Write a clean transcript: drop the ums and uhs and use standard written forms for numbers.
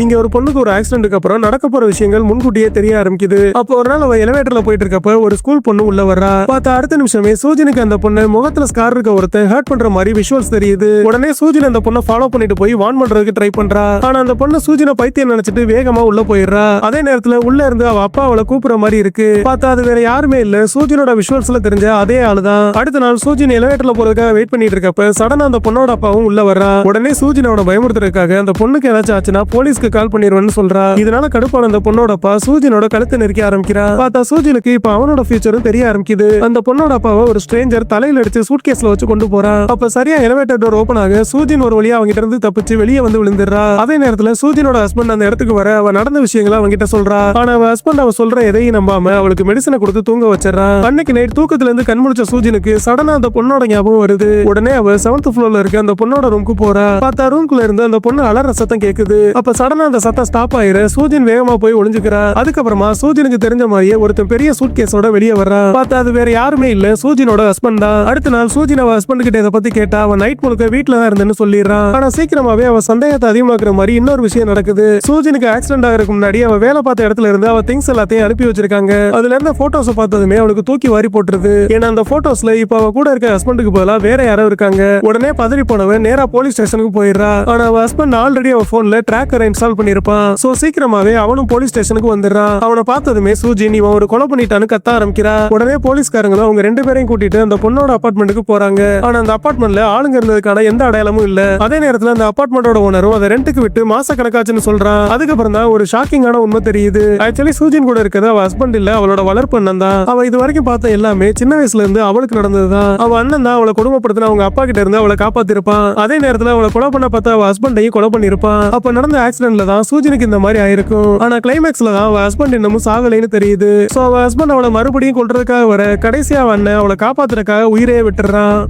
இங்க ஒரு பொண்ணுக்கு ஒரு ஆக்சிடென்ட்க்கு அப்புறம் நடக்க போற விஷயங்கள் முன்கூட்டியே தெரிய ஆரம்பிக்குது. அப்போ ஒரு நாள் அவ எலிவேட்டர்ல போயிட்டு இருக்கப்ப ஒரு ஸ்கூல் பொண்ணு உள்ள வர்றா. பார்த்தா அடுத்த நிமிஷமே சூஜினுக்கு அந்த பொண்ணு முகத்துல ஸ்கார் இருக்க ஒருத்தன் ஹர்ட் பண்ற மாதிரி விஷுவல்ஸ் தெரியுது. உடனே சூஜின் அந்த பொண்ணை ஃபாலோ பண்ணிட்டு போய் வார்ன் பண்றதுக்கு ட்ரை பண்றா. ஆனா அந்த பொண்ணு சூஜினை பைத்தியம் நினைச்சிட்டு வேகமா உள்ள போயிடுறா. அதே நேரத்துல உள்ள இருந்து அவ அப்பா அவளை கூப்பிடுற மாதிரி இருக்கு. பார்த்தா அது வேற யாருமே இல்ல, சூஜினோட விஷுவல்ஸ்ல தெரிஞ்ச அதே ஆளுதான். அடுத்த நாள் சூஜின் எலிவேட்டர்ல போறதுக்காக வெயிட் பண்ணிட்டு இருக்கப்ப சடனா அந்த பொண்ணோட அப்பாவும் உள்ள வர்றா. உடனே சூஜினோட பயமுறுத்துறதுக்காக அந்த பொண்ணுக்கு ஏதாச்சும் ஆச்சுன்னா போலீஸ்க்கு கால் பண்ணிடுவேன்னு சொல்றா. இதனால கடுப்பான அந்த பொண்ணோட அப்பா சூஜினோட கழுத்தை நெருக்கி ஆரம்பிக்கிறா. பார்த்தா சூஜினுக்கு இப்ப அவனோட ஃபியூச்சரும் தெரிய ஆரம்பிக்குது. அந்த பொண்ணோட அப்பாவை ஒரு ஸ்ட்ரேஞ்சர் தலையில அடிச்சு சூட்கேஸ்ல வச்சு கொண்டு போறான். அப்ப சரியா எலிவேட்டர் டோர் ஓபன் ஆக சூஜின் ஒரு வழியா அவங்க இருந்து தப்பிச்சு வெளியே வந்து விழுந்துடுறா. அதே நேரத்துல சூஜினோட ஹஸ்பண்ட் அந்த இடத்துக்கு வர அவ நடந்த விஷயங்களை அவங்கிட்ட சொல்றா. ஆனா அவ ஹஸ்பண்ட் அவ சொல்ற எதையும் நம்பாம அவளுக்கு மெடிசனை கொடுத்து தூங்க வச்சிடறா. அன்னைக்கு நைட் தூக்கத்துல இருந்து கண்முழிச்ச சூஜினுக்கு சடனா அந்த பொண்ணோட ஞாபகம் வருது. உடனே அவ 7th ஃப்ளோர்ல இருக்க அந்த பொண்ணோட ரூமுக்கு போறா. பார்த்தா ரூம்குள்ள இருந்து அந்த பொண்ணு அலற சத்தம் கேக்குது. அப்ப சடனா அந்த சத்தம் ஸ்டாப் ஆயிரு. சூஜின் வேகமா போய் ஒளிஞ்சுக்கிறா. அதுக்கப்புறமா சூஜினுக்கு தெரிஞ்ச மாதிரியே ஒருத்தன் பெரிய சூட்கேஸோட வெளியே வர்றா. பார்த்தா அது வேற யாருமே இல்ல, சூஜினோட ஹஸ்பண்ட் தான். அடுத்த நாள் சூஜின் அவ ஹஸ்பண்ட் கிட்ட இதை பத்தி கேட்டா அவன் நைட் முழுக்க வீட்டுல தான் இருந்தேன்னு சொல்லிடுறான். ஆனா சீக்கிரமாவே அவ சந்தேகத்தை அதிகமாக்குற மாதிரி இன்னொரு விஷயம் நடக்குது. சூஜினுக்கு ஆக்சிடென்ட் ஆகிறதுக்கு முன்னாடி அவ வேலை பார்த்த இடத்துல இருந்து அவ திங்ஸ் எல்லாத்தையும் அனுப்பி வச்சிருக்காங்க. அதுல இருந்த போட்டோஸ் பார்த்ததுமே அவளுக்கு தூக்கி வாரி போட்டுருது. ஏன்னா அந்த போட்டோஸ்ல இப்ப அவ கூட இருக்க ஹஸ்பண்டுக்கு பதிலா வேற யாரோ இருக்காங்க. உடனே பதறி போனவன் நேரா போலீஸ் ஸ்டேஷனுக்கு போயிடுறா. ஆனா அவ ஹஸ்பண்ட் ஆல்ரெடி அவ போன்ல ட்ராக்கரை இன்ஸ்டால் பண்ணிருப்பான். சோ சீக்கிரமாவே அவனும் போலீஸ் ஸ்டேஷனுக்கு வந்துடுறான். அவனை பார்த்ததுமே சூஜின் இவன் ஒரு கொலை பண்ணிட்டான்னு கத்த ஆரம்பிக்கிறா. உடனே போலீஸ்காரங்களும் அவங்க 2 பேரையும் கூட்டிட்டு அந்த பொண்ணோட அபார்ட்மெண்ட்டுக்கு போறாங்க. ஆனா அந்த அபார்ட்மெண்ட்ல ஆளுங்க இருந்ததுக்கான எந்த அடையாளமும் இல்ல. அதே நேரத்துல அந்த அபார்ட்மெண்டோட ஓனரும் அதை ரெண்டுக்கு விட்டு மாச கணக்காச்சுன்னு சொல்றான். அதுக்கப்புறம் தான் ஒரு ஷாக்கிங்கான உண்மை தெரியுது. ஆக்சுவலி சூஜின் கூட இருக்கிறது அவ ஹஸ்பண்ட் இல்ல, அவளோட வளர்ப்பு அண்ணன் தான். அவ இது வரைக்கும் பார்த்த எல்லாமே சின்ன வயசுல இருந்து அவளுக்கு நடந்ததுதான். அவ அண்ணன் தான் அவளை குடும்பப்படுத்தின அவங்க அப்பா கிட்ட இருந்து அவளை காப்பாத்திருப்பான். அதே நேரத்துல அவளை கொலை பண்ண பார்த்தா அவ ஹஸ்பண்டையும் கொலை பண்ணிருப்பான். அப்ப நடந்த ஆக்சிடென்ட்ல தான் சூஜினுக்கு இந்த மாதிரி ஆயிருக்கும். ஆனா கிளைமேக்ஸ்ல தான் அவ ஹஸ்பண்ட் இன்னமும் சாகலைன்னு தெரியுது. சோ அவ ஹஸ்பண்ட் அவளை மறுபடியும் கொல்றதுக்காக வர கடைசியா அவ அண்ணன் அவளை காப்பாத்துறதுக்காக உயிரே விட்டுறான்.